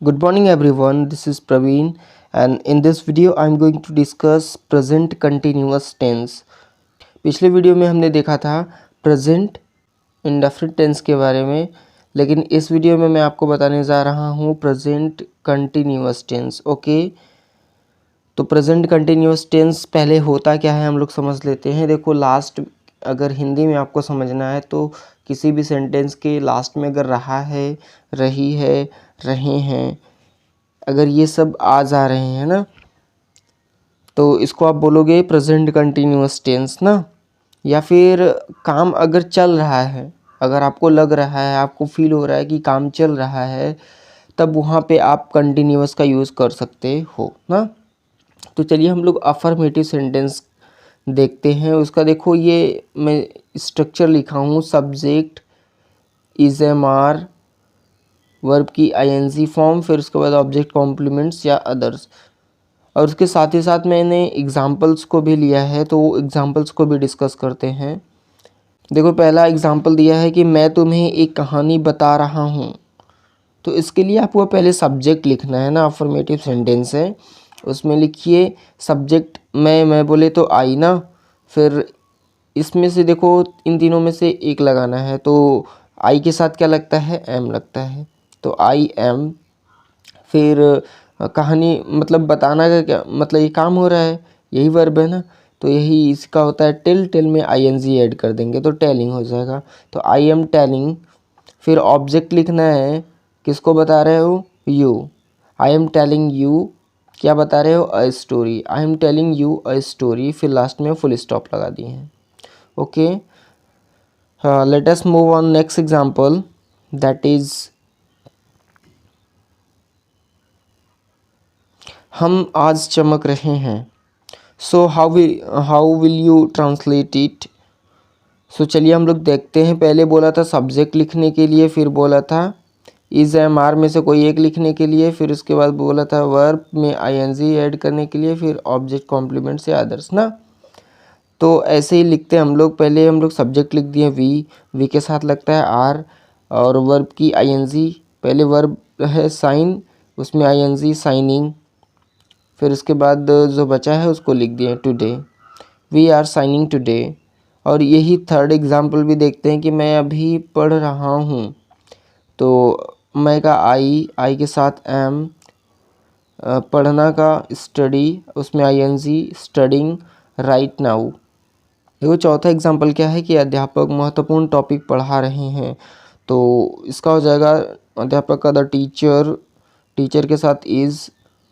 Good morning everyone, this is Praveen and in this video I am going to discuss present continuous tense। पिछले video में हमने देखा था present indefinite tense के बारे में, लेकिन इस वीडियो में मैं आपको बताने जा रहा हूँ प्रेजेंट कंटिन्यूअस टेंस। ओके, तो प्रेजेंट कंटिन्यूअस टेंस पहले होता क्या है हम लोग समझ लेते हैं। देखो लास्ट, अगर हिंदी में आपको समझना है तो किसी भी सेंटेंस के लास्ट में अगर रहा है, रही है, रहे हैं, अगर ये सब आ जा रहे हैं ना, तो इसको आप बोलोगे प्रेजेंट कंटिन्यूअस टेंस ना। या फिर काम अगर चल रहा है, अगर आपको लग रहा है, आपको फील हो रहा है कि काम चल रहा है, तब वहाँ पे आप कंटिन्यूअस का यूज़ कर सकते हो ना। तो चलिए हम लोग अफर्मेटिव सेंटेंस देखते हैं। उसका देखो, ये मैं स्ट्रक्चर लिखा हूँ, subject is am are, verb की आईएनजी फॉर्म, फिर उसके बाद ऑब्जेक्ट कॉम्प्लीमेंट्स या अदर्स, और उसके साथ ही साथ मैंने एग्जाम्पल्स को भी लिया है, तो एग्जाम्पल्स को भी डिस्कस करते हैं। देखो पहला एग्जाम्पल दिया है कि मैं तुम्हें एक कहानी बता रहा हूँ, तो इसके लिए आपको पहले सब्जेक्ट लिखना है ना। अफर्मेटिव सेंटेंस है, उसमें लिखिए सब्जेक्ट मैं बोले तो आई ना, फिर इसमें से देखो इन तीनों में से एक लगाना है, तो आई के साथ क्या लगता है, एम लगता है, तो आई एम। फिर कहानी मतलब बताना का क्या मतलब, ये काम हो रहा है, यही वर्ब है ना, तो यही इसका होता है टेल। टेल में आईएनजी ऐड कर देंगे तो टेलिंग हो जाएगा, तो आई एम टेलिंग। फिर ऑब्जेक्ट लिखना है, किसको बता रहे हो, you. I am telling you, क्या बता रहे हो, a story. I am telling you a story, फिर लास्ट में फुल स्टॉप लगा दिए हैं। Okay, late us move on next example, that is हम आज चमक रहे हैं। So how will you translate it. So चलिए हम लोग देखते हैं। पहले बोला था सब्जेक्ट लिखने के लिए, फिर बोला था इज एम आर में से कोई एक लिखने के लिए, फिर उसके बाद बोला था वर्ब में आईएनजी ऐड करने के लिए, फिर ऑब्जेक्ट कॉम्प्लीमेंट से अदर्स ना। तो ऐसे ही लिखते हैं हम लोग। पहले हम लोग सब्जेक्ट लिख दिए वी के साथ लगता है आर, और वर्ब की आईएनजी, पहले वर्ब है साइन, उसमें आईएनजी साइनिंग, फिर उसके बाद जो बचा है उसको लिख दिए today, we are signing today. और यही थर्ड एग्जाम्पल भी देखते हैं कि मैं अभी पढ़ रहा हूँ, तो मैं का आई के साथ एम, पढ़ना का स्टडी, उसमें आईएनजी स्टडिंग, राइट नाउ। देखो चौथा एग्जाम्पल क्या है कि अध्यापक महत्वपूर्ण टॉपिक पढ़ा रहे हैं, तो इसका हो जाएगा अध्यापक का द टीचर, टीचर के साथ इज़,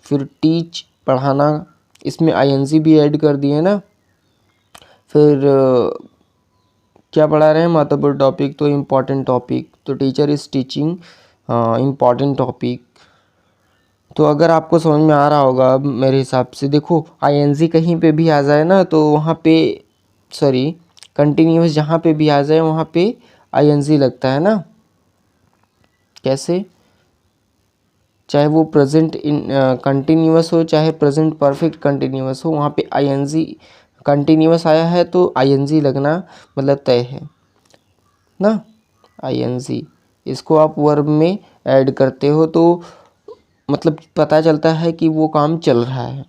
फिर टीच पढ़ाना, इसमें आईएनजी भी ऐड कर दिए ना। फिर क्या पढ़ा रहे हैं, महत्वपूर्ण टॉपिक, तो इम्पॉर्टेंट टॉपिक, तो teacher is teaching important topic. तो अगर आपको समझ में आ रहा होगा मेरे हिसाब से, देखो आईएनजी कहीं पे भी आ जाए ना, तो वहाँ पे सॉरी कंटिन्यूअस जहाँ पे भी आ जाए वहाँ पे आईएनजी लगता है ना। कैसे, चाहे वो प्रेजेंट इन कंटिन्यूअस हो, चाहे प्रेजेंट परफेक्ट कंटिन्यूअस हो, वहाँ पे आईएनजी कंटिन्यूअस आया है तो आईएनजी लगना मतलब तय है ना। आईएनजी इसको आप वर्ब में ऐड करते हो तो मतलब पता चलता है कि वो काम चल रहा है।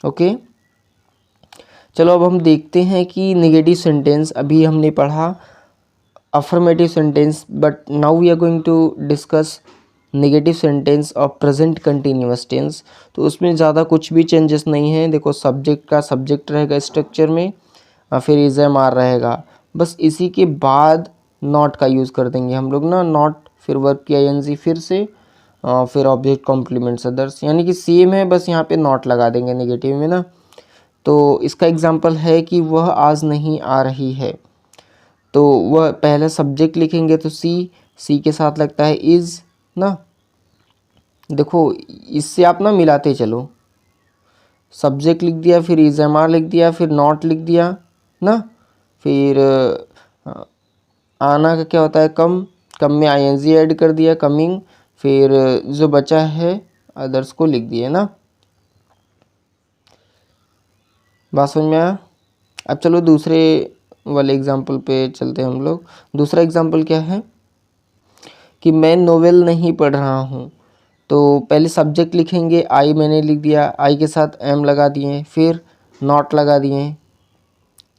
ओके, चलो अब हम देखते हैं कि नेगेटिव सेंटेंस अभी हमने पढ़ा affirmative sentence, but now we are going to discuss negative sentence of present continuous tense. तो उसमें ज़्यादा कुछ भी चेंजेस नहीं है। देखो सब्जेक्ट का सब्जेक्ट रहेगा स्ट्रक्चर में, फिर इज एम आर रहेगा, बस इसी के बाद नॉट का यूज़ कर देंगे हम लोग ना, नॉट, फिर वर्ब की आईएनजी फिर से, फिर ऑब्जेक्ट कॉम्प्लीमेंट्स अदर्स, यानी कि सेम है, बस यहाँ पे नॉट लगा देंगे नेगेटिव में ना। तो इसका एग्जांपल है कि वह आज नहीं आ रही है, तो वह पहले सब्जेक्ट लिखेंगे तो सी के साथ लगता है इज़ ना। देखो इससे आप ना मिलाते चलो, सब्जेक्ट लिख दिया, फिर इज एम आर लिख दिया, फिर नॉट लिख दिया ना, फिर आना का क्या होता है, कम, कम में आईएनजी ऐड कर दिया कमिंग, फिर जो बचा है अदर्स को लिख दिए ना। बात समझ में आया। अब चलो दूसरे वाले एग्जाम्पल पे चलते हैं हम लोग। दूसरा एग्जाम्पल क्या है कि मैं नोवेल नहीं पढ़ रहा हूँ, तो पहले सब्जेक्ट लिखेंगे, आई मैंने लिख दिया, आई के साथ एम लगा दिए, फिर नॉट लगा दिए,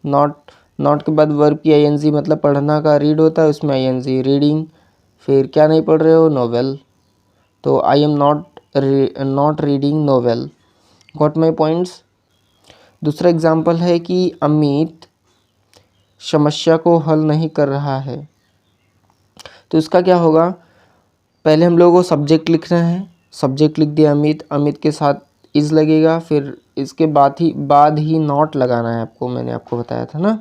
नॉट के बाद वर्ब की आईएनजी मतलब पढ़ना का रीड होता है, उसमें आईएनजी रीडिंग, फिर क्या नहीं पढ़ रहे हो, नोवेल, तो I am not reading novel. Got my points. दूसरा एग्जाम्पल है कि अमित समस्या को हल नहीं कर रहा है, तो इसका क्या होगा, पहले हम लोगों को सब्जेक्ट लिखना है, सब्जेक्ट लिख दिया अमित, अमित के साथ इज लगेगा, फिर इसके बाद ही नॉट लगाना है आपको, मैंने आपको बताया था ना,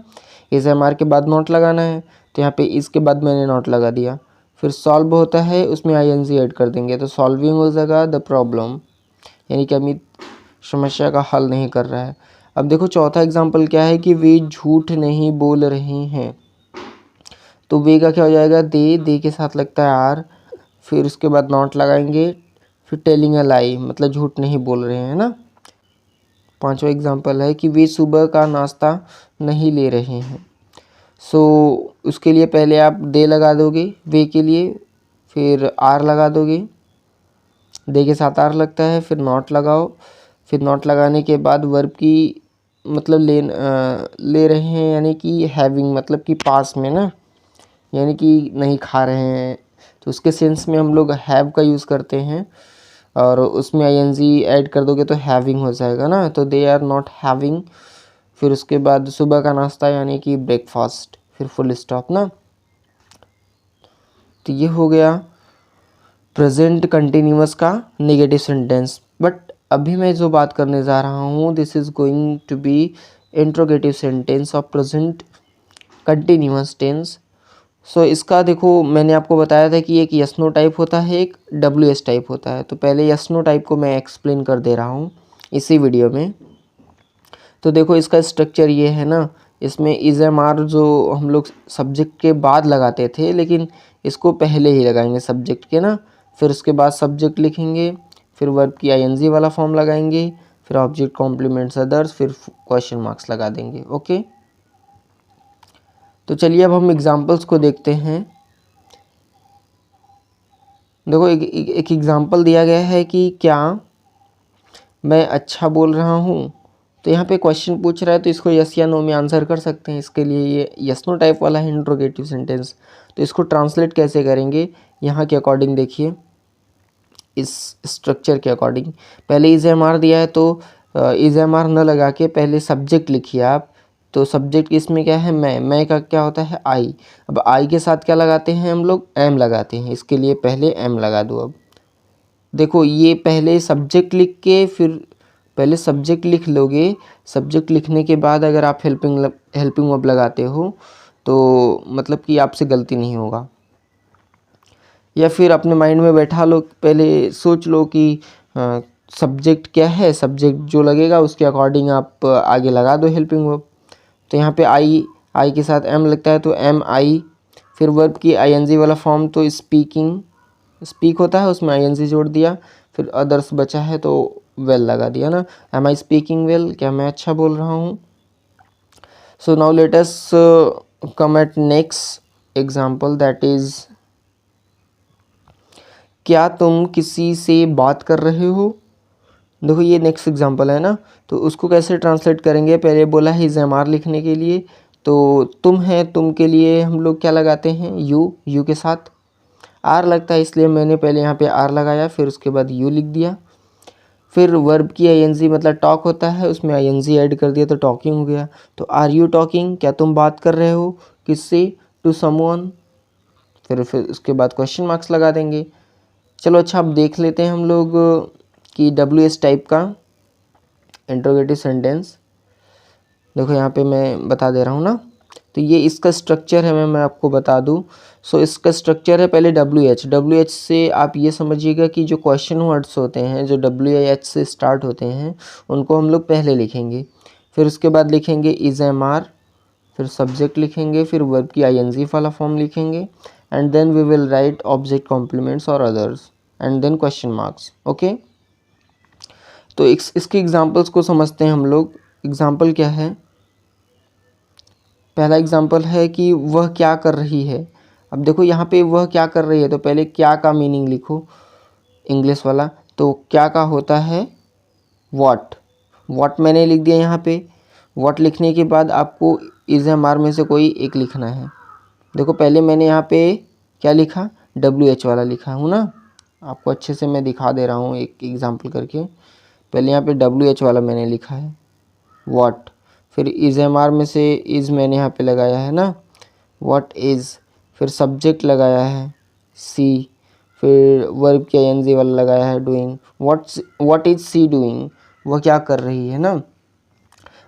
इज एम आर के बाद नॉट लगाना है, तो यहाँ पे इसके बाद मैंने नॉट लगा दिया। फिर सॉल्व होता है, उसमें आई एन जी ऐड कर देंगे, तो सॉल्विंग हो जाएगा द प्रॉब्लम, यानी कि अमित समस्या का हल नहीं कर रहा है। अब देखो चौथा एग्जाम्पल क्या है कि वे झूठ नहीं बोल रहे हैं, तो वे का क्या हो जाएगा, दे के साथ लगता है आर, फिर उसके बाद नॉट लगाएंगे, फिर टेलिंग अ लाई मतलब झूठ नहीं बोल रहे हैं ना। पांचवा एग्जाम्पल है कि वे सुबह का नाश्ता नहीं ले रहे हैं, सो उसके लिए पहले आप दे लगा दोगे वे के लिए, फिर आर लगा दोगे, दे के साथ आर लगता है, फिर नॉट लगाओ, फिर नॉट लगाने के बाद वर्ब की मतलब ले रहे हैं, यानी कि हैविंग मतलब कि पास में ना, यानी कि नहीं खा रहे हैं, तो उसके सेंस में हम लोग हैव का यूज़ करते हैं, और उसमें आईएनजी ऐड कर दोगे तो हैविंग हो जाएगा ना, तो दे आर नॉट हैविंग, फिर उसके बाद सुबह का नाश्ता यानी कि ब्रेकफास्ट, फिर फुल स्टॉप ना। तो ये हो गया प्रेजेंट कंटिन्यूअस का नेगेटिव सेंटेंस। बट अभी मैं जो बात करने जा रहा हूँ, this is going to be interrogative sentence of present continuous tense. So इसका देखो मैंने आपको बताया था कि एक यस नो टाइप होता है, एक डब्ल्यू एस टाइप होता है, तो पहले यस नो टाइप को मैं एक्सप्लेन कर दे रहा हूँ इसी वीडियो में। तो देखो इसका स्ट्रक्चर ये है ना, इसमें इज एम आर जो हम लोग सब्जेक्ट के बाद लगाते थे, लेकिन इसको पहले ही लगाएंगे सब्जेक्ट के ना, फिर उसके बाद सब्जेक्ट लिखेंगे, फिर वर्ब की आईएनजी वाला फॉर्म लगाएंगे, फिर ऑब्जेक्ट कॉम्प्लीमेंट्स अदर्स, फिर क्वेश्चन मार्क्स लगा देंगे। ओके, तो चलिए अब हम एग्जाम्पल्स को देखते हैं। देखो एक एग्जाम्पल दिया गया है कि क्या मैं अच्छा बोल रहा हूँ, तो यहाँ पे क्वेश्चन पूछ रहा है, तो इसको यस या नो में आंसर कर सकते हैं। इसके लिए ये यस नो टाइप वाला है इंट्रोगेटिव सेंटेंस, तो इसको ट्रांसलेट कैसे करेंगे यहाँ के अकॉर्डिंग देखिए, इस स्ट्रक्चर के अकॉर्डिंग पहले इज एम आर दिया है, तो इज एम आर न लगा के पहले सब्जेक्ट लिखिए आप, तो सब्जेक्ट इसमें क्या है, मैं का क्या होता है आई, अब आई के साथ क्या लगाते हैं हम लोग, एम लगाते हैं, इसके लिए पहले एम लगा दो। अब देखो ये पहले सब्जेक्ट लिख के फिर पहले सब्जेक्ट लिख लोगे, सब्जेक्ट लिखने के बाद अगर आप हेल्पिंग वर्ब लगाते हो तो मतलब कि आपसे गलती नहीं होगा। या फिर अपने माइंड में बैठा लो, पहले सोच लो कि सब्जेक्ट क्या है, सब्जेक्ट जो लगेगा उसके अकॉर्डिंग आप आगे लगा दो हेल्पिंग वर्ब। तो यहाँ पे आई के साथ एम लगता है, तो एम आई, फिर वर्ब की आईएनजी वाला फॉर्म, तो स्पीक होता है, उसमें आईएनजी जोड़ दिया, फिर अदर्स बचा है तो वेल लगा दिया ना, एम आई स्पीकिंग वेल, क्या मैं अच्छा बोल रहा हूँ। So now let us come at next example, that is क्या तुम किसी से बात कर रहे हो। देखो ये नेक्स्ट एग्जांपल है ना, तो उसको कैसे ट्रांसलेट करेंगे, पहले बोला है इज एम आर लिखने के लिए, तो तुम है, तुम के लिए हम लोग क्या लगाते हैं, यू के साथ आर लगता है, इसलिए मैंने पहले यहाँ पे आर लगाया, फिर उसके बाद यू लिख दिया। फिर वर्ब की आईएनजी मतलब टॉक होता है, उसमें आईएनजी ऐड कर दिया तो टॉकिंग हो गया। तो आर यू टॉकिंग, क्या तुम बात कर रहे हो, किससे, टू समवन, फिर उसके बाद क्वेश्चन मार्क्स लगा देंगे। चलो अच्छा अब देख लेते हैं हम लोग कि डब्ल्यू एस टाइप का इंट्रोगेटिव सेंटेंस। देखो यहाँ पे मैं बता दे रहा हूँ ना, तो ये इसका स्ट्रक्चर है, मैं आपको बता दूँ। सो इसका स्ट्रक्चर है पहले डब्ल्यू एच से आप ये समझिएगा कि जो क्वेश्चन वर्ड्स होते हैं जो डब्ल्यू एच से स्टार्ट होते हैं उनको हम लोग पहले लिखेंगे, फिर उसके बाद लिखेंगे इज एम आर, फिर सब्जेक्ट लिखेंगे, फिर वर्ब की आईएनजी वाला फॉर्म लिखेंगे, and then we will write object complements और others, and then question marks. Okay, तो इसके एग्जांपल्स को समझते हैं हम लोग। एग्जांपल क्या है, पहला एग्जांपल है कि वह क्या कर रही है। अब देखो यहाँ पे वह क्या कर रही है, तो पहले क्या का मीनिंग लिखो, इंग्लिश वाला। तो क्या का होता है वॉट मैंने लिख दिया यहाँ पे। वॉट लिखने के बाद आपको इज एम आर में से कोई एक लिखना है। देखो पहले मैंने यहाँ पे क्या लिखा, WH वाला लिखा हूँ ना, आपको अच्छे से मैं दिखा दे रहा हूँ एक एग्जांपल करके। पहले यहाँ पे WH वाला मैंने लिखा है वॉट, फिर इज एम आर में से इज़ मैंने यहाँ पे लगाया है ना, वॉट इज़, फिर सब्जेक्ट लगाया है सी, फिर वर्ब के ING वाला लगाया है doing. What is she doing, वह क्या कर रही है ना।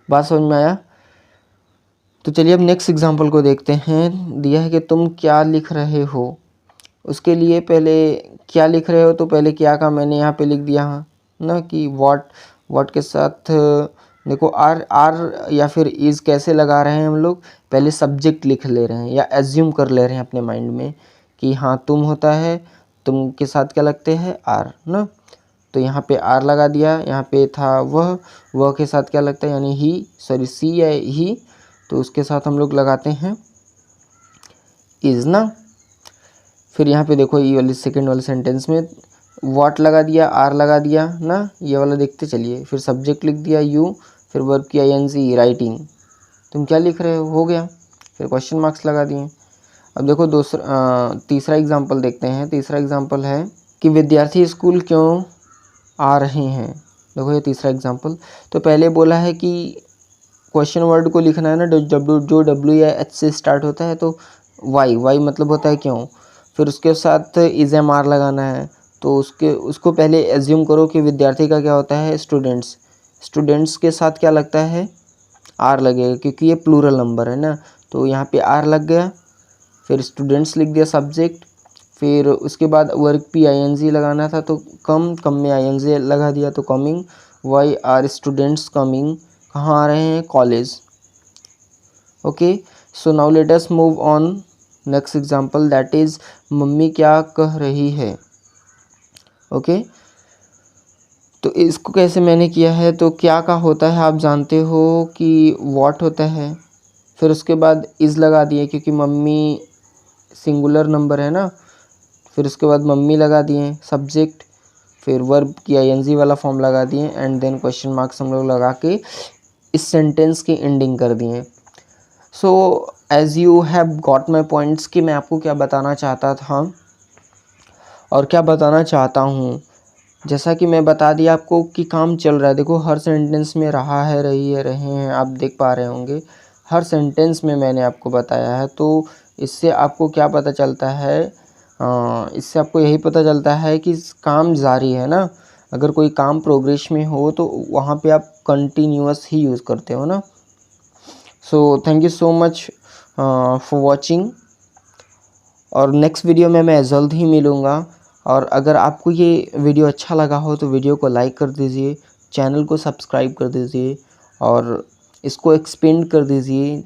बात समझ में आया। तो चलिए अब नेक्स्ट एग्जांपल को देखते हैं। दिया है कि तुम क्या लिख रहे हो, उसके लिए पहले क्या लिख रहे हो, तो पहले क्या का मैंने यहाँ पे लिख दिया ना कि व्हाट के साथ देखो आर या फिर इज़ कैसे लगा रहे हैं हम लोग, पहले सब्जेक्ट लिख ले रहे हैं या एज्यूम कर ले रहे हैं अपने माइंड में कि हाँ तुम होता है, तुम के साथ क्या लगते हैं आर ना। तो यहाँ पे आर लगा दिया, यहाँ पे था वह के साथ क्या लगता है यानी सी या ही, तो उसके साथ हम लोग लगाते हैं इज़ ना। फिर यहाँ पे देखो ये वाली सेकेंड वाले सेंटेंस में व्हाट लगा दिया, आर लगा दिया ना, ये वाला देखते चलिए। फिर सब्जेक्ट लिख दिया यू, फिर वर्ब की ING राइटिंग, तुम क्या लिख रहे हो गया, फिर क्वेश्चन मार्क्स लगा दिए। अब देखो तीसरा एग्जांपल देखते हैं। तीसरा एग्जांपल है कि विद्यार्थी स्कूल क्यों आ रहे हैं। देखो ये तीसरा एग्जांपल। तो पहले बोला है कि क्वेश्चन वर्ड को लिखना है ना, जो W या H से स्टार्ट होता है, तो वाई मतलब होता है क्यों। फिर उसके साथ इज एम आर लगाना है, तो उसको पहले एज्यूम करो कि विद्यार्थी का क्या होता है स्टूडेंट्स के साथ क्या लगता है आर लगेगा, क्योंकि ये प्लूरल नंबर है ना, तो यहाँ पे आर लग गया। फिर स्टूडेंट्स लिख दिया सब्जेक्ट, फिर उसके बाद वर्ब की ING लगाना था, तो कम में ING लगा दिया, तो coming. Why are students coming, कहाँ आ रहे हैं, college. Okay, so now let us move on next example, that is मम्मी क्या कह रही है। ओके, तो इसको कैसे मैंने किया है, तो क्या का होता है आप जानते हो कि व्हाट होता है, फिर उसके बाद इज़ लगा दिए क्योंकि मम्मी सिंगुलर नंबर है ना, फिर उसके बाद मम्मी लगा दिए सब्जेक्ट, फिर वर्ब की ING वाला फॉर्म लगा दिए, एंड देन क्वेश्चन मार्क्स हम लोग लगा के इस सेंटेंस की एंडिंग कर दिए। So as you have got my points कि मैं आपको क्या बताना चाहता था और क्या बताना चाहता हूँ। जैसा कि मैं बता दिया आपको कि काम चल रहा है। देखो हर सेंटेंस में रहा है, रही है, रहे हैं, आप देख पा रहे होंगे हर सेंटेंस में मैंने आपको बताया है। तो इससे आपको क्या पता चलता है, इससे आपको यही पता चलता है कि काम जारी है ना। अगर कोई काम प्रोग्रेस में हो तो वहाँ पे आप कंटिन्यूअस ही यूज़ करते हो ना। So thank you so much for watching, और नेक्स्ट वीडियो में मैं जल्द ही मिलूँगा। और अगर आपको ये वीडियो अच्छा लगा हो तो वीडियो को लाइक कर दीजिए, चैनल को सब्सक्राइब कर दीजिए और इसको एक्सपेंड कर दीजिए